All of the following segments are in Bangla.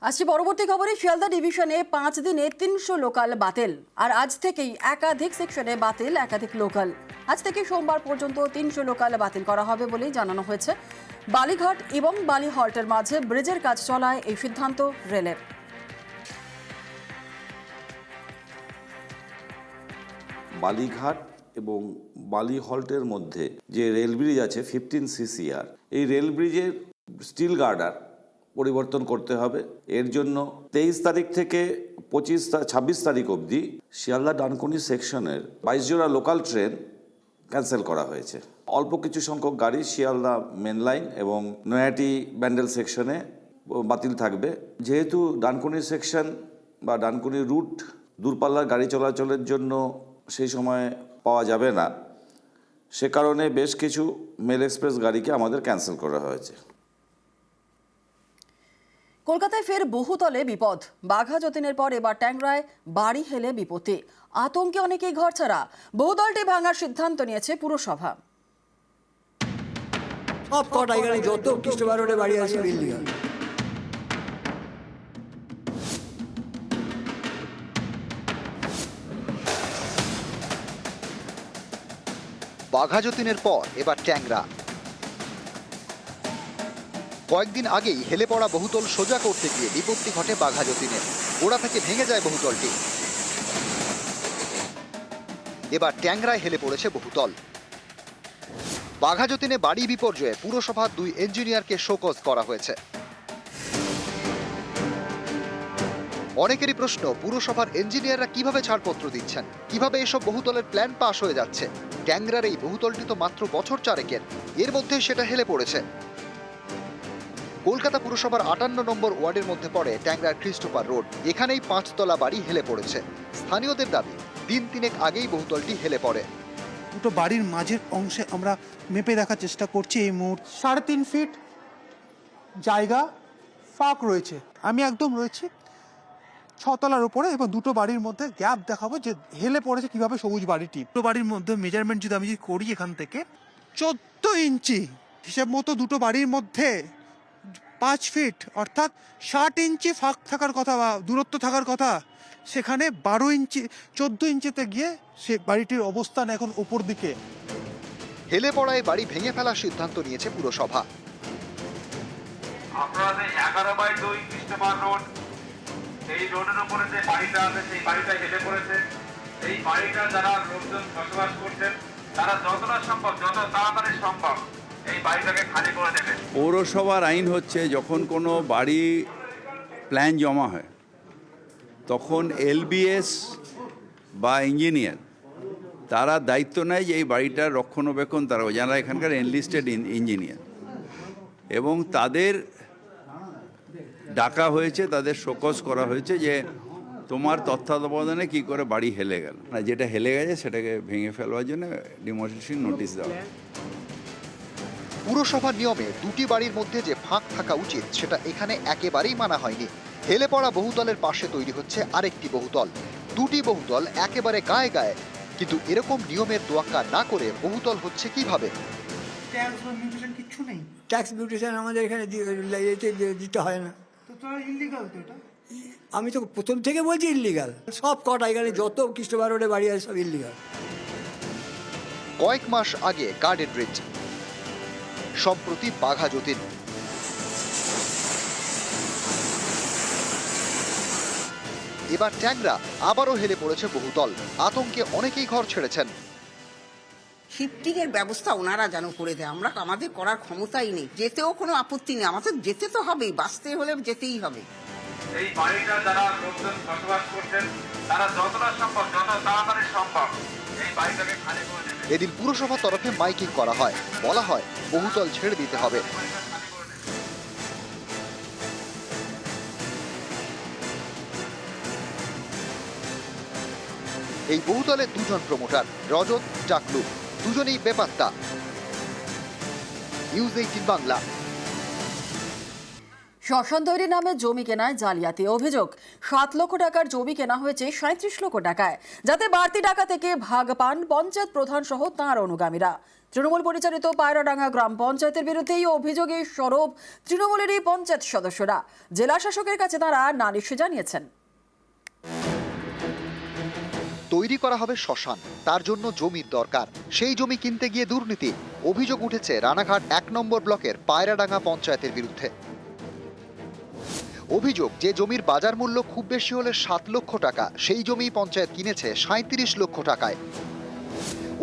আসছি পরবর্তী খবরে। শিয়ালদা ডিভিশনে 5 দিনে 300 লোকাল বাতিল। আর আজ থেকেই একাধিক সেকশনে বাতিল একাধিক লোকাল। আজ থেকে সোমবার পর্যন্ত 300 লোকাল বাতিল করা হবে বলেই জানানো হয়েছে। বালিঘাট এবং বালিহল্টের মাঝে ব্রিজের কাজ চলায় এই সিদ্ধান্ত রেলের। বালিঘাট এবং বালিহল্টের মধ্যে যে রেল ব্রিজ আছে 15 CCR, এই রেল ব্রিজের স্টিল গার্ডার পরিবর্তন করতে হবে। এর জন্য 23 তারিখ থেকে 26 তারিখ অবধি শিয়ালদা ডানকুনি সেকশনের 22 জোড়া লোকাল ট্রেন ক্যান্সেল করা হয়েছে। অল্প কিছু সংখ্যক গাড়ি শিয়ালদা মেন লাইন এবং নয়াটি ব্যান্ডেল সেকশনে বাতিল থাকবে। যেহেতু ডানকুনি সেকশন বা ডানকুনি রুট দূরপাল্লার গাড়ি চলাচলের জন্য সেই সময় পাওয়া যাবে না, সে কারণে বেশ কিছু মেল এক্সপ্রেস গাড়িকে আমাদের ক্যান্সেল করা হয়েছে। কলকাতায় ফের বহুতলে বিপদ। বাঘা যতীনের পর এবার ট্যাংরায় বাড়ি হেলে বিপত্তি। আতঙ্কে অনেকেই ঘরছাড়া। বহুতলটি ভাঙার সিদ্ধান্ত নিয়েছে পুরসভা। সব কটা এখানে যত খ্রিস্টবার রোডে বাড়ি আছে বিল্ডিং। বাঘা যতীনের পর এবার ট্যাংরা। কয়েকদিন আগেই হেলে পড়া বহুতল সোজা করতে গিয়ে বিপত্তি ঘটে বাঘা যতীনের। গোড়া থেকে ভেঙে যায় বহুতলটি। এবার ট্যাংরায় হেলে পড়েছে বহুতল। বাঘা যতীনে বাড়ি বিপর্যয়ে পুরসভার 2 ইঞ্জিনিয়ারকে শোকজ করা হয়েছে। অনেকেরই প্রশ্ন, পুরসভার ইঞ্জিনিয়াররা কিভাবে ছাড়পত্র দিচ্ছেন, কিভাবে এসব বহুতলের প্ল্যান পাস হয়ে যাচ্ছে। ট্যাংরার এই বহুতলটি তো মাত্র বছর 4 এর মধ্যে সেটা হেলে পড়েছে। কলকাতা পুরসভার 58 নম্বর ওয়ার্ডের মধ্যে পড়ে ট্যাংরার ক্রিস্টোফার রোড। এখানেই 5 তলা বাড়ি হেলে পড়েছে। স্থানীয়দের দাবি, দিন 3 আগেই বহুতলটি হেলে পড়ে। দুটো বাড়ির মাঝের অংশে আমরা মেপে দেখার চেষ্টা করছি। এই মুহূর্তে 3.5 ফিট জায়গা ফাঁক রয়েছে। আমি একদম রয়েছি 6 তলার উপরে এবং দুটো বাড়ির মধ্যে গ্যাপ দেখাবো যে হেলে পড়েছে কিভাবে সবুজ বাড়িটি। দুটো বাড়ির মধ্যে মেজারমেন্ট যদি আমি করি এখান থেকে 14 ইঞ্চি হিসেব মতো, দুটো বাড়ির মধ্যে 5 ফিট অর্থাৎ 60 ইঞ্চি ফাঁক থাকার কথা বা দূরত্ব থাকার কথা, সেখানে 12 ইঞ্চি 14 ইঞ্চিতে গিয়ে সে বাড়িটির অবস্থান এখন উপর দিকে। হেলে পড়ায় বাড়ি ভেঙে ফেলার সিদ্ধান্ত নিয়েছে পুরসভা। আপনারা 11/2 খ্রিস্টমাস রোড, এই রোডের উপরে যে বাড়িটা আছে সেই বাড়িটা হেলে পড়েছে। এই বাড়িটা যারা লোকজন বসবাস করছেন তারা যতটা সম্ভব, যত তাড়াতাড়ি সম্ভব এই বাড়িটাকে খালি করে দেবেন। পৌরসভার আইন হচ্ছে, যখন কোনো বাড়ি প্ল্যান জমা হয় তখন LBS বা ইঞ্জিনিয়ার তারা দায়িত্ব নেয় যে এই বাড়িটার রক্ষণাবেক্ষণ তারা, যারা এখানকার এনলিস্টেড ইঞ্জিনিয়ার, এবং তাদের ডাকা হয়েছে, তাদের শোকজ করা হয়েছে যে তোমার তত্ত্বাবধানে কী করে বাড়ি হেলে গেল না, যেটা হেলে গেছে সেটাকে ভেঙে ফেলবার জন্য ডিমোলিশন নোটিশ দেওয়া। পুরসভার নিয়মে 2টি বাড়ির মধ্যে যে ফাঁক থাকা উচিত সেটা এখানে একেবারেই মানা হয়নি। হেলে পড়া বহুতলের পাশে তৈরি হচ্ছে আরেকটি বহুতল। 2টি বহুতল একেবারে গায়ে গায়ে, কিন্তু এরকম নিয়মের তোয়াক্কা না করে বহুতল হচ্ছে কিভাবে? ট্যাক্স বা মিউটেশন কিছু নেই। ট্যাক্স মিউটেশন আমাদের এখানে দিতে হয় না। তো তোরা ইলিগাল তো এটা। আমি তো প্রথম থেকে বলছি ইল্লিগাল। সব কটা এখানে যত খ্রিস্টবার রোডে বাড়ি আছে সব ইল্লিগাল। কয়েক মাস আগে গার্ডেন ব্রিজ, সম্প্রতি বাঘা যতীন। এবার ট্যাংরা, আবারও হেলে পড়েছে বহুতল। আতঙ্কে অনেকেই ঘর ছেড়েছেন। শিফটিং এর ব্যবস্থা ওনারা যেন করে দেয়। আমাদের করার ক্ষমতাই নেই। যেতেও কোনো আপত্তি নেই, আমাদের যেতে তো হবেই, বাঁচতে হলে যেতেই হবে। এই বাড়িটা যারা লোকজন বসবাস করছেন তারা যতটা সম্ভব, যত তাড়াতাড়ি সম্ভব এই বাড়িটাকে খালি করে দেবেন। এদিন পুরসভার তরফে মাইকিং করা হয়, বলা হয় বহুতল ছেড়ে দিতে হবে। এই বহুতলে 2 জন প্রমোটার, রজত, চাকলু, দুজনেই বেপাত্তা। নিউজ 18 বাংলা। শ্মশান তৈরির নামে জমি কেনায় জালিয়াতি অভিযোগ। 7 লক্ষ টাকার জমি কেনা হয়েছে 37 লক্ষ টাকায়, যাতে বাড়তি টাকা থেকে ভাগ পান পঞ্চায়েত প্রধান সহ তাঁর অনুগামীরা। তৃণমূল পরিচালিত পায়রাডাঙ্গা গ্রাম পঞ্চায়েতের বিরুদ্ধে এই অভিযোগে সরব তৃণমূলেরই পঞ্চায়েত সদস্যরা। জেলা শাসকের কাছে তারা নালিশ জানিয়েছেন। তৈরি করা হবে শ্মশান, তার জন্য জমির দরকার। সেই জমি কিনতে গিয়ে দুর্নীতি। অভিযোগ উঠেছে রানাঘাট 1 নম্বর ব্লকের পায়রাডাঙ্গা পঞ্চায়েতের বিরুদ্ধে। অভিযোগ, যে জমির বাজার মূল্য খুব বেশি হলে 7 লক্ষ টাকা, সেই জমি পঞ্চায়েত কিনেছে 37 লক্ষ টাকায়।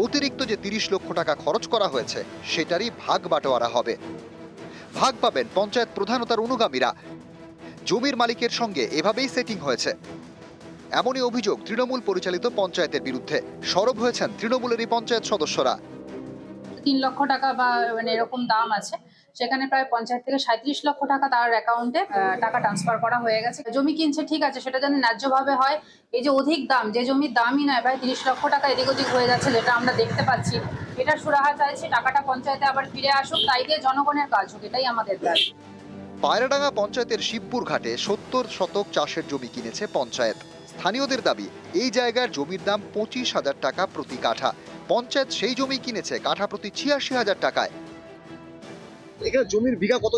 অতিরিক্ত যে 30 লক্ষ টাকা খরচ করা হয়েছে সেটারই ভাগ বাটোয়ারা হবে। ভাগ পাবেন পঞ্চায়েত প্রধান ও তার অনুগামীরা। জমির মালিকের সঙ্গে এভাবেই সেটিং হয়েছে। এমনই অভিযোগ তৃণমূল পরিচালিত পঞ্চায়েতের বিরুদ্ধে। সরব হয়েছেন তৃণমূলেরই পঞ্চায়েত সদস্যরা। 3 লক্ষ টাকা বা এরকম দাম আছে, সেখানে প্রায় পঞ্চায়েত থেকে 37 লক্ষ টাকা তার অ্যাকাউন্টে টাকা ট্রান্সফার করা হয়ে গেছে। জমি কিনছে ঠিক আছে, সেটা যেন ন্যায্যভাবে হয়। এই যে অধিক দাম, যে জমির দামই নয়, প্রায় 30 লক্ষ টাকা এদিক ওদিক হয়ে যাচ্ছে, যেটা আমরা দেখতে পাচ্ছি। এটা সুরাহা চাইছি, টাকাটা পঞ্চায়েতে আবার ফিরে আসুক, তাই দিয়ে জনগণের কাজ হোক, এটাই আমাদের দাবি। পায়রাডাঙ্গা পঞ্চায়েতের শিবপুর ঘাটে 70 শতক চাষের জমি কিনেছে পঞ্চায়েত। স্থানীয়দের দাবি, এই জায়গার জমির দাম 25,000 টাকা প্রতি কাঠা। পঞ্চায়েত সেই জমি কিনেছে কাঠা প্রতি 86,000 টাকায়। এখানে জমির বিঘা কত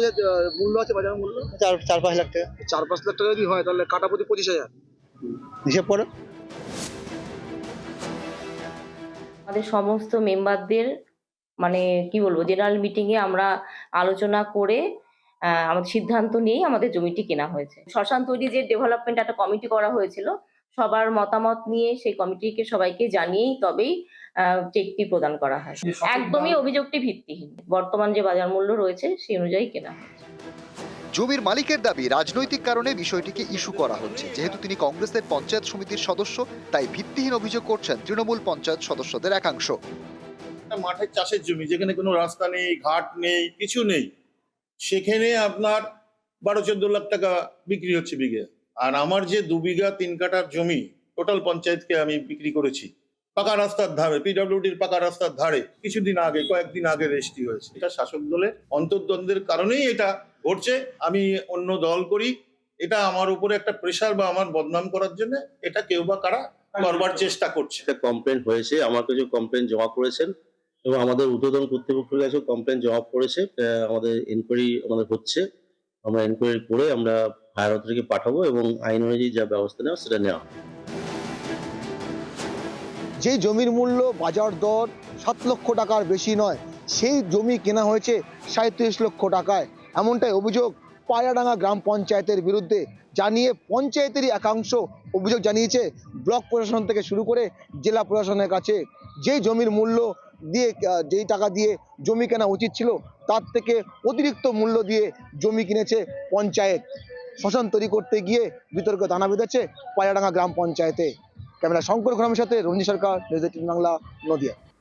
মূল্য আছে, বাজার মূল্য? 4-5 লাখ টাকা 4-5 লাখ টাকা যদি হয় তাহলে কাটা প্রতি 25,000 হিসেব করো। আমাদের সমস্ত মেম্বারদের মানে কি বলবো, জেনারেল মিটিংয়ে আমরা আলোচনা করে আমাদের সিদ্ধান্ত নিয়েই আমাদের জমিটি কেনা হয়েছে। শ্মশান তৈরি যে ডেভেলপমেন্ট একটা কমিটি করা হয়েছিল, সবার মতামত নিয়ে সেই কমিটিকে সবাইকে জানিয়েই তবেই চেকটি প্রদান করা হয়। একদমই অভিযোগটি ভিত্তিহীন। বর্তমান যে বাজার মূল্য রয়েছে সেই অনুযায়ী কেনা হয়েছে। জমির মালিকের দাবি, রাজনৈতিক কারণে বিষয়টিকে ইস্যু করা হচ্ছে। যেহেতু তিনি কংগ্রেসের পঞ্চায়েত সমিতির সদস্য, তাই ভিত্তিহীন অভিযোগ করছেন তৃণমূল পঞ্চায়েত সদস্যদের একাংশ। মাঠের চাষের জমি, যেখানে কোনো রাস্তা নেই, ঘাট নেই, কিছু নেই, সেখানে আপনার 12-14 লাখ টাকা বিক্রি হচ্ছে বিঘে। আর আমার যে 2 বিঘা 3 কাঠার জমি টোটাল পঞ্চায়েতকে আমি বিক্রি করেছি পাকা রাস্তার ধারে, পিডব্লিউডির পাকা রাস্তার ধারে, কিছুদিন আগে, কয়েকদিন আগে রেজিস্ট্রি হয়েছে। এটা শাসক দলের অন্তর্দ্বন্দ্বের কারণেই এটা ঘটছে। আমি অন্য দল করি, এটা আমার উপরে একটা প্রেশার বা আমার বদনাম করার জন্য এটা কেউ বা কারা করবার চেষ্টা করছে। কমপ্লেন হয়েছে, আমার কাছে কমপ্লেন জমা করেছেন এবং আমাদের ঊর্ধ্বতন কর্তৃপক্ষের কাছেও কমপ্লেন জমা পড়েছে। আমাদের এনকোয়ারি আমাদের হচ্ছে, আমরা এনকোয়ারি করে আমরা হায়ার অথরিটিকে পাঠাবো এবং আইন অনুযায়ী যা ব্যবস্থা নেওয়া সেটা নেওয়া হবে। যে জমির মূল্য বাজার দর 7 লক্ষ টাকার বেশি নয়, সেই জমি কেনা হয়েছে 37 লক্ষ টাকায়। এমনটাই অভিযোগ পায়রাডাঙ্গা গ্রাম পঞ্চায়েতের বিরুদ্ধে। জানিয়ে পঞ্চায়েতেরই একাংশ অভিযোগ জানিয়েছে ব্লক প্রশাসন থেকে শুরু করে জেলা প্রশাসনের কাছে। যেই জমির মূল্য দিয়ে, যেই টাকা দিয়ে জমি কেনা উচিত ছিল, তার থেকে অতিরিক্ত মূল্য দিয়ে জমি কিনেছে পঞ্চায়েত। শ্মশান তৈরি করতে গিয়ে বিতর্কে দানা বেঁধেছে পায়রাডাঙ্গা গ্রাম পঞ্চায়েতে। ক্যামেরা শঙ্কর ঘরামের সাথে রঞ্জিত সরকার, নিউজ 18 বাংলা, নদিয়া।